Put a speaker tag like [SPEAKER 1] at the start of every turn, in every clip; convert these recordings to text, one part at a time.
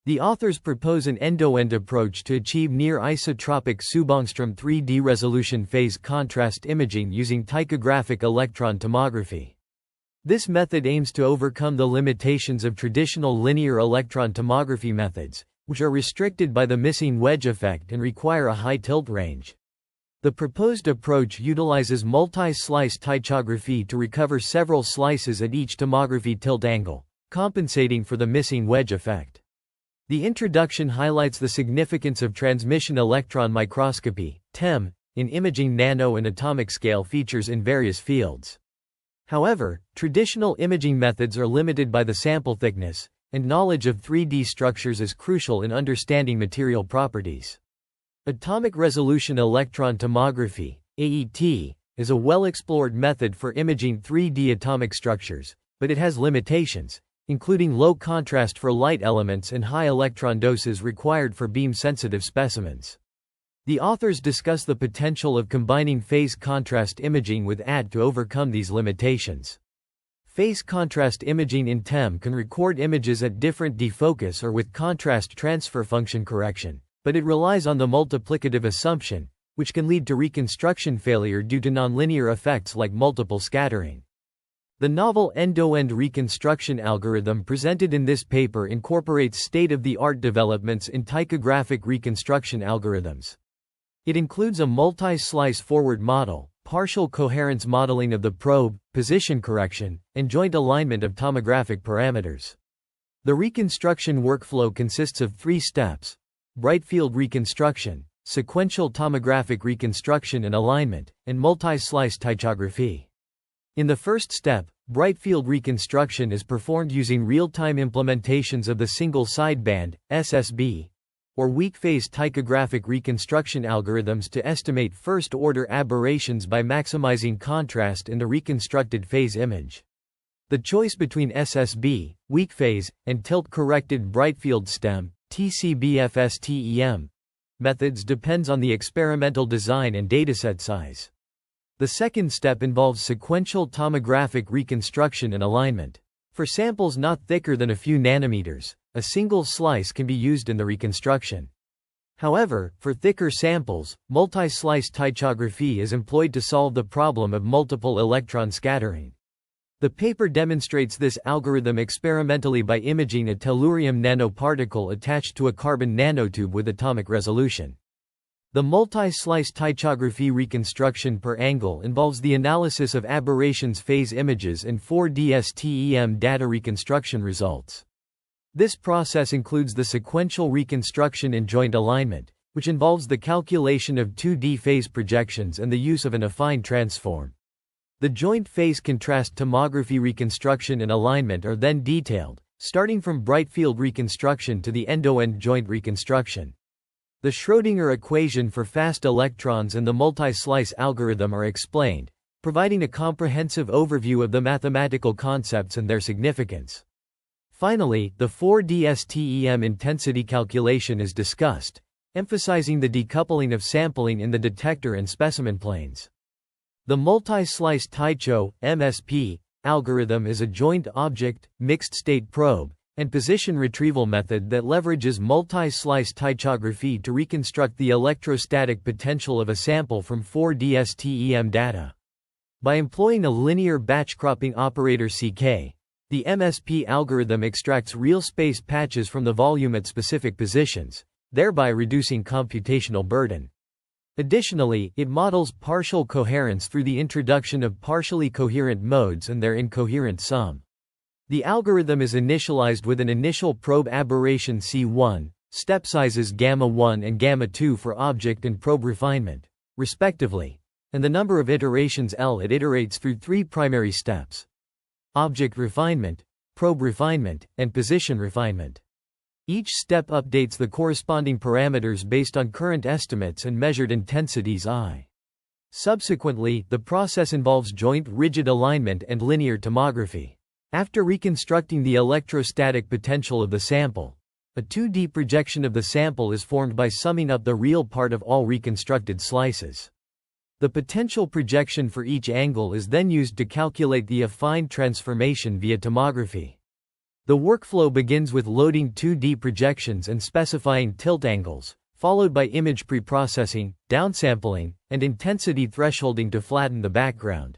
[SPEAKER 1] The authors propose an end-to-end approach to achieve near-isotropic Sub-Ångstrom 3D resolution phase contrast imaging using ptychographic electron tomography. This method aims to overcome the limitations of traditional linear electron tomography methods, which are restricted by the missing wedge effect and require a high tilt range. The proposed approach utilizes multi-slice ptychography to recover several slices at each tomography tilt angle, compensating for the missing wedge effect. The introduction highlights the significance of transmission electron microscopy (TEM) in imaging nano and atomic scale features in various fields. However, traditional imaging methods are limited by the sample thickness, and knowledge of 3D structures is crucial in understanding material properties. Atomic resolution electron tomography (AET) is a well-explored method for imaging 3D atomic structures, but it has limitations, including low contrast for light elements and high electron doses required for beam-sensitive specimens. The authors discuss the potential of combining phase contrast imaging with AT to overcome these limitations. Phase contrast imaging in TEM can record images at different defocus or with contrast transfer function correction, but it relies on the multiplicative assumption, which can lead to reconstruction failure due to nonlinear effects like multiple scattering. The novel end-to-end reconstruction algorithm presented in this paper incorporates state-of-the-art developments in ptychographic reconstruction algorithms. It includes a multi-slice forward model, partial coherence modeling of the probe, position correction, and joint alignment of tomographic parameters. The reconstruction workflow consists of 3 steps: bright field reconstruction, sequential tomographic reconstruction and alignment, and multi-slice ptychography. In the first step, bright field reconstruction is performed using real-time implementations of the single sideband (SSB) or weak-phase ptychographic reconstruction algorithms to estimate first-order aberrations by maximizing contrast in the reconstructed phase image. The choice between SSB, weak phase, and tilt-corrected bright field stem (TCBFSTEM) methods depends on the experimental design and dataset size. The second step involves sequential tomographic reconstruction and alignment. For samples not thicker than a few nanometers, a single slice can be used in the reconstruction. However, for thicker samples, multi-slice ptychography is employed to solve the problem of multiple electron scattering. The paper demonstrates this algorithm experimentally by imaging a tellurium nanoparticle attached to a carbon nanotube with atomic resolution. The multi-slice ptychography reconstruction per angle involves the analysis of aberrations phase images and 4D STEM data reconstruction results. This process includes the sequential reconstruction and joint alignment, which involves the calculation of 2D phase projections and the use of an affine transform. The joint phase contrast tomography reconstruction and alignment are then detailed, starting from bright field reconstruction to the end-to-end joint reconstruction. The Schrödinger equation for fast electrons and the multi-slice algorithm are explained, providing a comprehensive overview of the mathematical concepts and their significance. Finally, the 4D STEM intensity calculation is discussed, emphasizing the decoupling of sampling in the detector and specimen planes. The multi-slice Tycho (MSP) algorithm is a joint object, mixed-state probe, and position retrieval method that leverages multi-slice ptychography to reconstruct the electrostatic potential of a sample from 4D STEM data. By employing a linear batch cropping operator CK, the MSP algorithm extracts real space patches from the volume at specific positions, thereby reducing computational burden. Additionally, it models partial coherence through the introduction of partially coherent modes and their incoherent sum. The algorithm is initialized with an initial probe aberration C1, step sizes gamma1 and gamma2 for object and probe refinement, respectively, and the number of iterations L. It iterates through 3 primary steps: object refinement, probe refinement, and position refinement. Each step updates the corresponding parameters based on current estimates and measured intensities I. Subsequently, the process involves joint rigid alignment and linear tomography. After reconstructing the electrostatic potential of the sample, a 2D projection of the sample is formed by summing up the real part of all reconstructed slices. The potential projection for each angle is then used to calculate the affine transformation via tomography. The workflow begins with loading 2D projections and specifying tilt angles, followed by image preprocessing, downsampling, and intensity thresholding to flatten the background.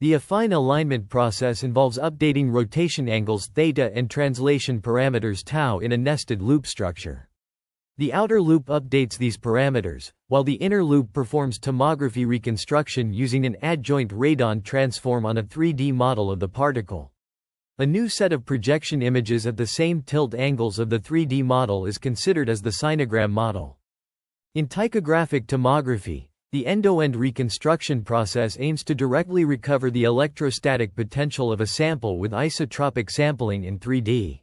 [SPEAKER 1] The affine alignment process involves updating rotation angles theta and translation parameters tau in a nested loop structure. The outer loop updates these parameters, while the inner loop performs tomography reconstruction using an adjoint radon transform on a 3D model of the particle. A new set of projection images at the same tilt angles of the 3D model is considered as the sinogram model. In ptychographic tomography, the end-to-end reconstruction process aims to directly recover the electrostatic potential of a sample with isotropic sampling in 3D.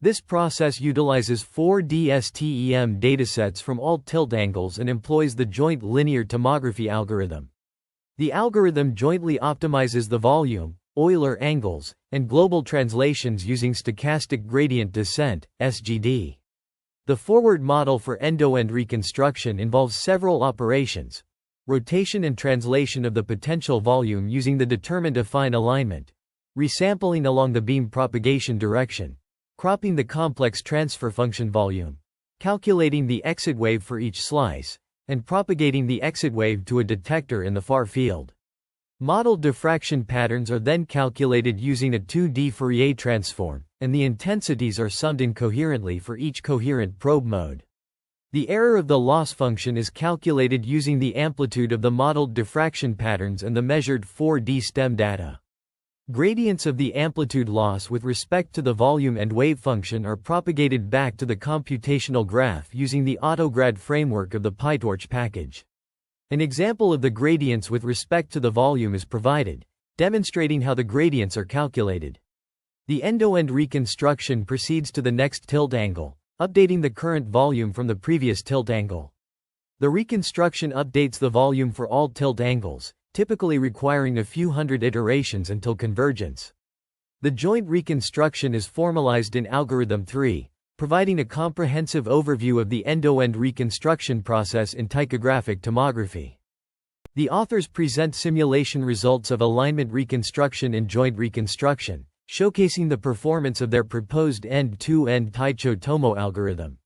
[SPEAKER 1] This process utilizes 4D STEM datasets from all tilt angles and employs the joint linear tomography algorithm. The algorithm jointly optimizes the volume, Euler angles, and global translations using stochastic gradient descent, SGD. The forward model for end-to-end reconstruction involves several operations: rotation and translation of the potential volume using the determined affine alignment, resampling along the beam propagation direction, cropping the complex transfer function volume, calculating the exit wave for each slice, and propagating the exit wave to a detector in the far field. Modeled diffraction patterns are then calculated using a 2D Fourier transform, and the intensities are summed incoherently for each coherent probe mode. The error of the loss function is calculated using the amplitude of the modeled diffraction patterns and the measured 4D STEM data. Gradients of the amplitude loss with respect to the volume and wave function are propagated back to the computational graph using the AutoGrad framework of the PyTorch package. An example of the gradients with respect to the volume is provided, demonstrating how the gradients are calculated. The end-to-end reconstruction proceeds to the next tilt angle, updating the current volume from the previous tilt angle. The reconstruction updates the volume for all tilt angles, typically requiring a few hundred iterations until convergence. The joint reconstruction is formalized in Algorithm 3, providing a comprehensive overview of the end-to-end reconstruction process in ptychographic tomography. The authors present simulation results of alignment reconstruction and joint reconstruction, showcasing the performance of their proposed end-to-end Ptycho-Tomo algorithm.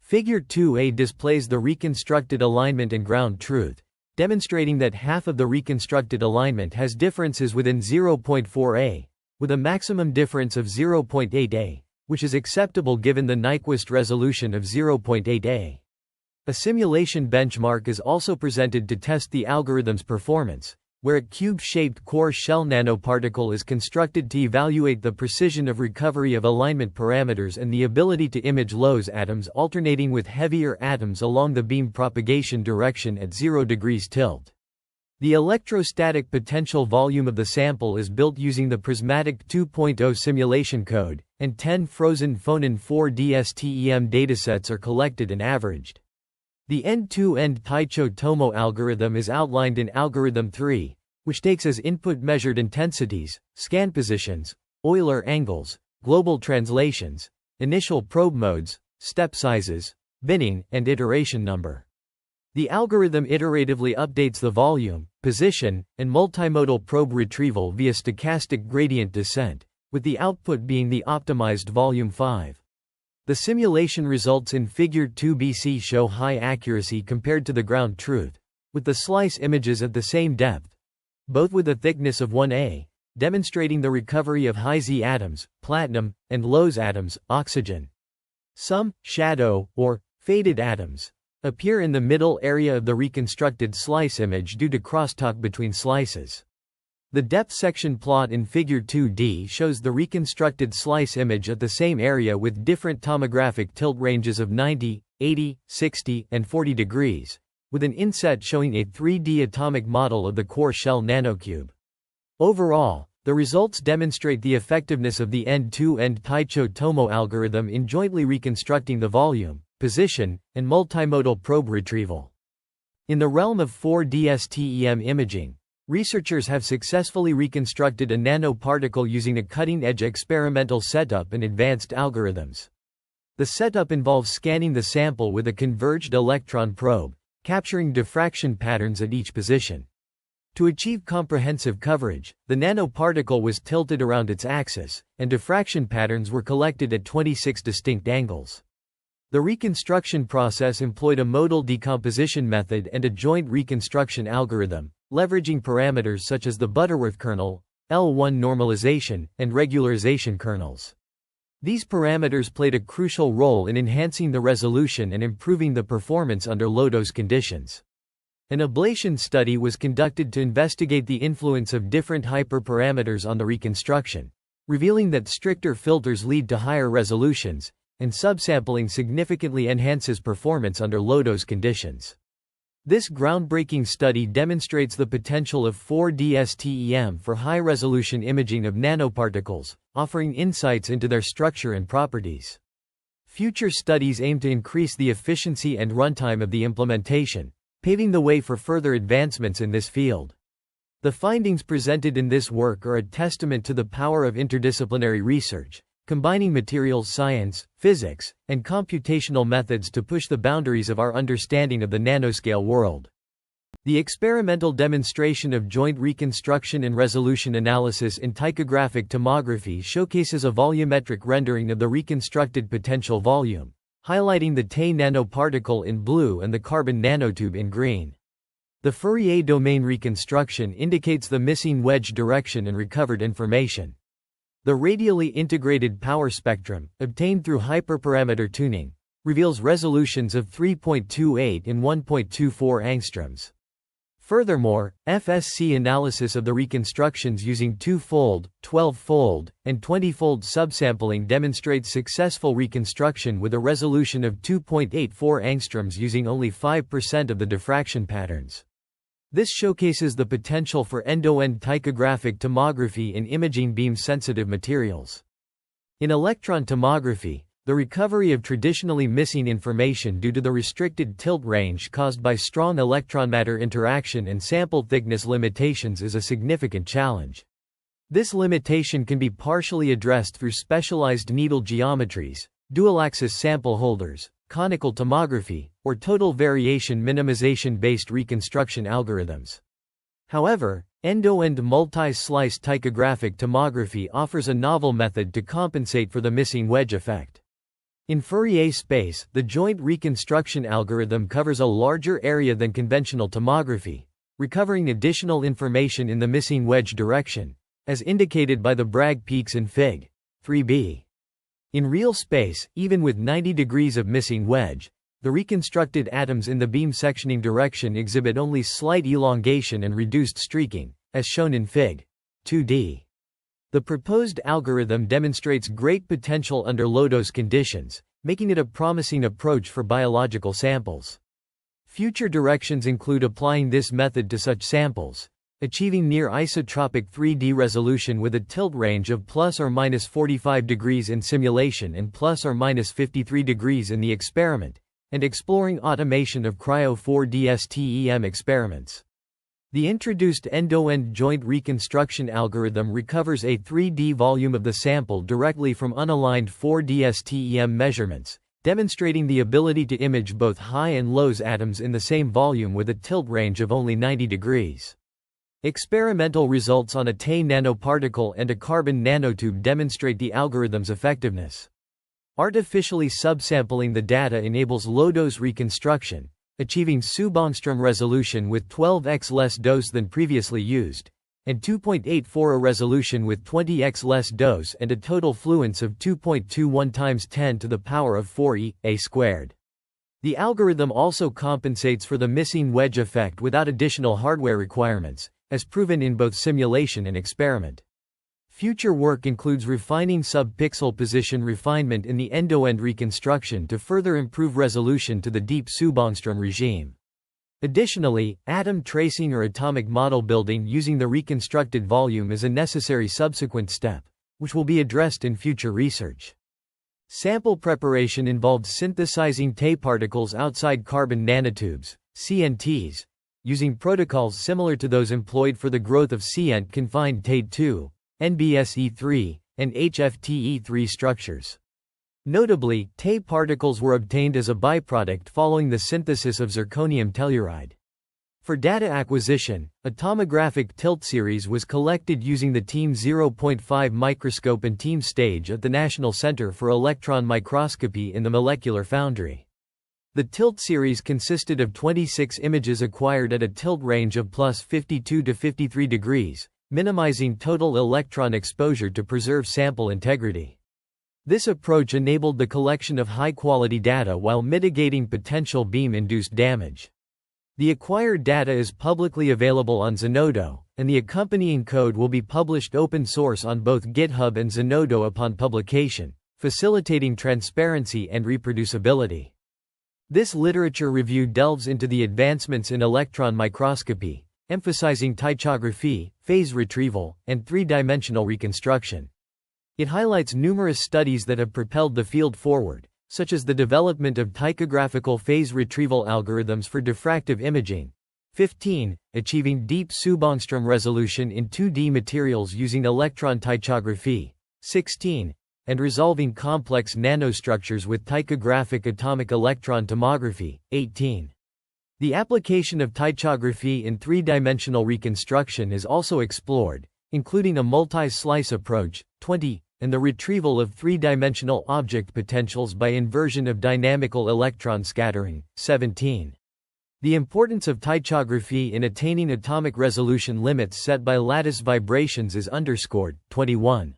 [SPEAKER 1] Figure 2a displays the reconstructed alignment and ground truth, demonstrating that half of the reconstructed alignment has differences within 0.4a, with a maximum difference of 0.8a, which is acceptable given the Nyquist resolution of 0.8a. A simulation benchmark is also presented to test the algorithm's performance, where a cube-shaped core shell nanoparticle is constructed to evaluate the precision of recovery of alignment parameters and the ability to image Lowe's atoms alternating with heavier atoms along the beam propagation direction at 0 degrees tilt. The electrostatic potential volume of the sample is built using the Prismatic 2.0 simulation code, and 10 frozen Phonon 4D STEM datasets are collected and averaged. The end-to-end Ptycho-Tomo algorithm is outlined in Algorithm 3, which takes as input measured intensities, scan positions, Euler angles, global translations, initial probe modes, step sizes, binning, and iteration number. The algorithm iteratively updates the volume, position, and multimodal probe retrieval via stochastic gradient descent, with the output being the optimized volume 5. The simulation results in Figure 2bc show high accuracy compared to the ground truth, with the slice images at the same depth, both with a thickness of 1a, demonstrating the recovery of high Z atoms, platinum, and Lowe's atoms, oxygen. Some shadow or faded atoms appear in the middle area of the reconstructed slice image due to crosstalk between slices. The depth section plot in Figure 2D shows the reconstructed slice image at the same area with different tomographic tilt ranges of 90, 80, 60, and 40 degrees, with an inset showing a 3D atomic model of the core shell nanocube. Overall, the results demonstrate the effectiveness of the end-to-end Ptycho-Tomo algorithm in jointly reconstructing the volume, position, and multimodal probe retrieval. In the realm of 4D STEM imaging, researchers have successfully reconstructed a nanoparticle using a cutting-edge experimental setup and advanced algorithms. The setup involves scanning the sample with a converged electron probe, capturing diffraction patterns at each position. To achieve comprehensive coverage, the nanoparticle was tilted around its axis, and diffraction patterns were collected at 26 distinct angles. The reconstruction process employed a modal decomposition method and a joint reconstruction algorithm, leveraging parameters such as the Butterworth kernel, L1 normalization, and regularization kernels. These parameters played a crucial role in enhancing the resolution and improving the performance under low-dose conditions. An ablation study was conducted to investigate the influence of different hyperparameters on the reconstruction, revealing that stricter filters lead to higher resolutions, and subsampling significantly enhances performance under low-dose conditions. This groundbreaking study demonstrates the potential of 4D-STEM for high-resolution imaging of nanoparticles, offering insights into their structure and properties. Future studies aim to increase the efficiency and runtime of the implementation, paving the way for further advancements in this field. The findings presented in this work are a testament to the power of interdisciplinary research, combining materials science, physics, and computational methods to push the boundaries of our understanding of the nanoscale world. The experimental demonstration of joint reconstruction and resolution analysis in ptychographic tomography showcases a volumetric rendering of the reconstructed potential volume, highlighting the Te nanoparticle in blue and the carbon nanotube in green. The Fourier domain reconstruction indicates the missing wedge direction and recovered information. The radially integrated power spectrum, obtained through hyperparameter tuning, reveals resolutions of 3.28 and 1.24 angstroms. Furthermore, FSC analysis of the reconstructions using 2-fold, 12-fold, and 20-fold subsampling demonstrates successful reconstruction with a resolution of 2.84 angstroms using only 5% of the diffraction patterns. This showcases the potential for end-to-end ptychographic tomography in imaging beam-sensitive materials. In electron tomography, the recovery of traditionally missing information due to the restricted tilt range caused by strong electron-matter interaction and sample thickness limitations is a significant challenge. This limitation can be partially addressed through specialized needle geometries, dual-axis sample holders, conical tomography, or total variation minimization-based reconstruction algorithms. However, end-to-end multi-slice ptychographic tomography offers a novel method to compensate for the missing wedge effect. In Fourier space, the joint reconstruction algorithm covers a larger area than conventional tomography, recovering additional information in the missing wedge direction, as indicated by the Bragg peaks in Fig. 3b. In real space, even with 90 degrees of missing wedge, the reconstructed atoms in the beam sectioning direction exhibit only slight elongation and reduced streaking, as shown in Fig. 2d. The proposed algorithm demonstrates great potential under low-dose conditions, making it a promising approach for biological samples. Future directions include applying this method to such samples, achieving near-isotropic 3D resolution with a tilt range of plus or minus 45 degrees in simulation and plus or minus 53 degrees in the experiment, and exploring automation of cryo-4D-STEM experiments. The introduced end-to-end joint reconstruction algorithm recovers a 3D volume of the sample directly from unaligned 4D-STEM measurements, demonstrating the ability to image both high and low atoms in the same volume with a tilt range of only 90 degrees. Experimental results on a Te nanoparticle and a carbon nanotube demonstrate the algorithm's effectiveness. Artificially subsampling the data enables low-dose reconstruction, achieving Sub-Ångstrom resolution with 12x less dose than previously used, and 2.84 a resolution with 20x less dose and a total fluence of 2.21 times 10 to the power of 4 a squared. The algorithm also compensates for the missing wedge effect without additional hardware requirements, as proven in both simulation and experiment. Future work includes refining sub-pixel position refinement in the end-to-end reconstruction to further improve resolution to the deep Sub-Ångstrom regime. Additionally, atom tracing or atomic model building using the reconstructed volume is a necessary subsequent step, which will be addressed in future research. Sample preparation involved synthesizing Te particles outside carbon nanotubes, CNTs, using protocols similar to those employed for the growth of CNT-confined Te2, NBSE3, and HFTE3 structures. Notably, Te particles were obtained as a byproduct following the synthesis of zirconium telluride. For data acquisition, a tomographic tilt series was collected using the TEAM 0.5 microscope and TEAM stage at the National Center for Electron Microscopy in the Molecular Foundry. The tilt series consisted of 26 images acquired at a tilt range of plus 52 to 53 degrees, minimizing total electron exposure to preserve sample integrity. This approach enabled the collection of high-quality data while mitigating potential beam-induced damage. The acquired data is publicly available on Zenodo, and the accompanying code will be published open source on both GitHub and Zenodo upon publication, facilitating transparency and reproducibility. This literature review delves into the advancements in electron microscopy, emphasizing ptychography, phase retrieval, and three-dimensional reconstruction. It highlights numerous studies that have propelled the field forward, such as the development of ptychographical phase retrieval algorithms for diffractive imaging. 15. Achieving deep Sub-Ångstrom resolution in 2D materials using electron ptychography. 16. And resolving complex nanostructures with ptychographic atomic electron tomography. 18. The application of ptychography in three-dimensional reconstruction is also explored, including a multi-slice approach. 20. And the retrieval of three-dimensional object potentials by inversion of dynamical electron scattering. 17. The importance of ptychography in attaining atomic resolution limits set by lattice vibrations is underscored. 21.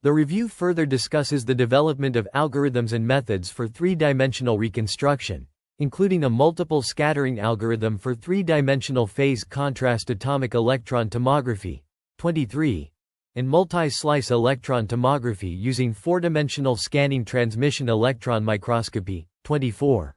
[SPEAKER 1] The review further discusses the development of algorithms and methods for three-dimensional reconstruction, including a multiple scattering algorithm for three-dimensional phase contrast atomic electron tomography. 23. And multi-slice electron tomography using four-dimensional scanning transmission electron microscopy. 24.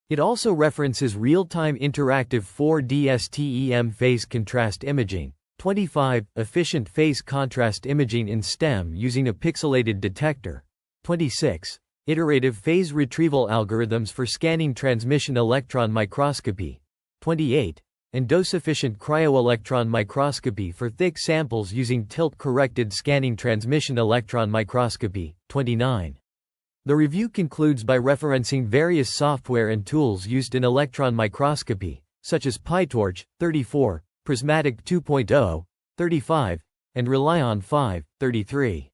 [SPEAKER 1] It also references real-time interactive 4D STEM phase contrast imaging. 25. Efficient phase contrast imaging in STEM using a pixelated detector. 26. Iterative phase retrieval algorithms for scanning transmission electron microscopy. 28. And dose-efficient cryo-electron microscopy for thick samples using tilt-corrected scanning transmission electron microscopy. 29. The review concludes by referencing various software and tools used in electron microscopy, such as PyTorch, 34, Prismatic 2.0, 35, and Relion 5, 33.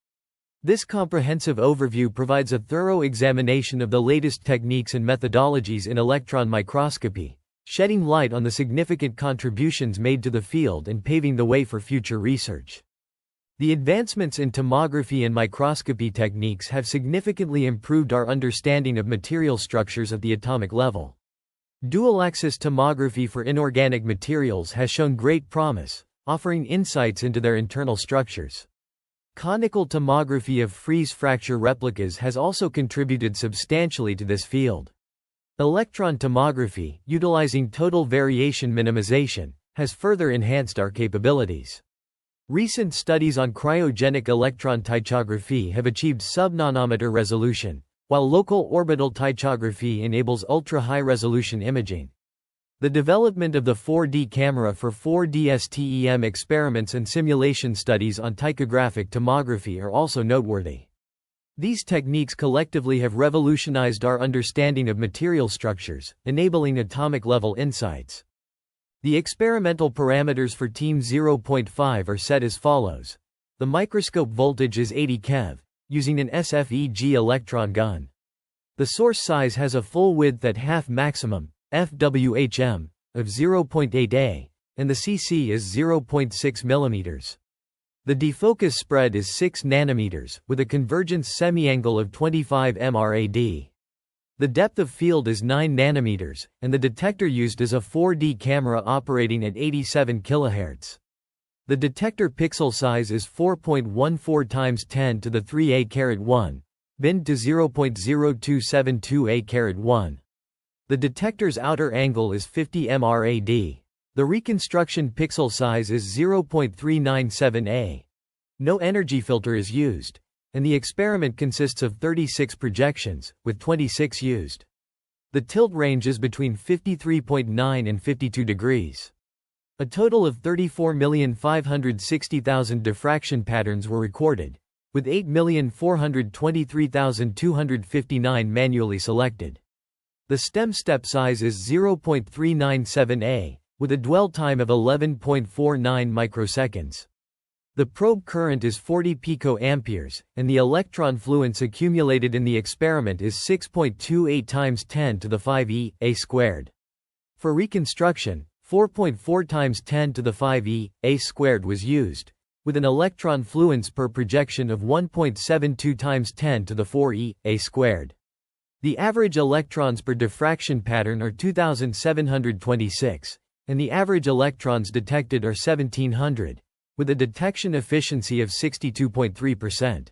[SPEAKER 1] This comprehensive overview provides a thorough examination of the latest techniques and methodologies in electron microscopy, shedding light on the significant contributions made to the field and paving the way for future research. The advancements in tomography and microscopy techniques have significantly improved our understanding of material structures at the atomic level. Dual-axis tomography for inorganic materials has shown great promise, offering insights into their internal structures. Conical tomography of freeze-fracture replicas has also contributed substantially to this field. Electron tomography, utilizing total variation minimization, has further enhanced our capabilities. Recent studies on cryogenic electron ptychography have achieved sub-nanometer resolution, while local orbital ptychography enables ultra-high-resolution imaging. The development of the 4D camera for 4D STEM experiments and simulation studies on ptychographic tomography are also noteworthy. These techniques collectively have revolutionized our understanding of material structures, enabling atomic-level insights. The experimental parameters for TEAM 0.5 are set as follows. The microscope voltage is 80 keV, using an SFEG electron gun. The source size has a full width at half maximum, FWHM, of 0.8 A, and the CC is 0.6 mm. The defocus spread is 6 nanometers, with a convergence semi-angle of 25 mRad. The depth of field is 9 nanometers, and the detector used is a 4D camera operating at 87 kHz. The detector pixel size is 4.14 × 10 to the 3 A⁻1, binned to 0.0272 A⁻1. The detector's outer angle is 50 mRad. The reconstruction pixel size is 0.397 A. No energy filter is used, and the experiment consists of 36 projections, with 26 used. The tilt range is between 53.9 and 52 degrees. A total of 34,560,000 diffraction patterns were recorded, with 8,423,259 manually selected. The STEM step size is 0.397 A, with a dwell time of 11.49 microseconds. The probe current is 40 picoamperes, and the electron fluence accumulated in the experiment is 6.28 times 10 to the 5 E/a squared. For reconstruction, 4.4 times 10 to the 5 E/a squared was used, with an electron fluence per projection of 1.72 times 10 to the 4 E/a squared. The average electrons per diffraction pattern are 2,726, and the average electrons detected are 1,700, with a detection efficiency of 62.3%.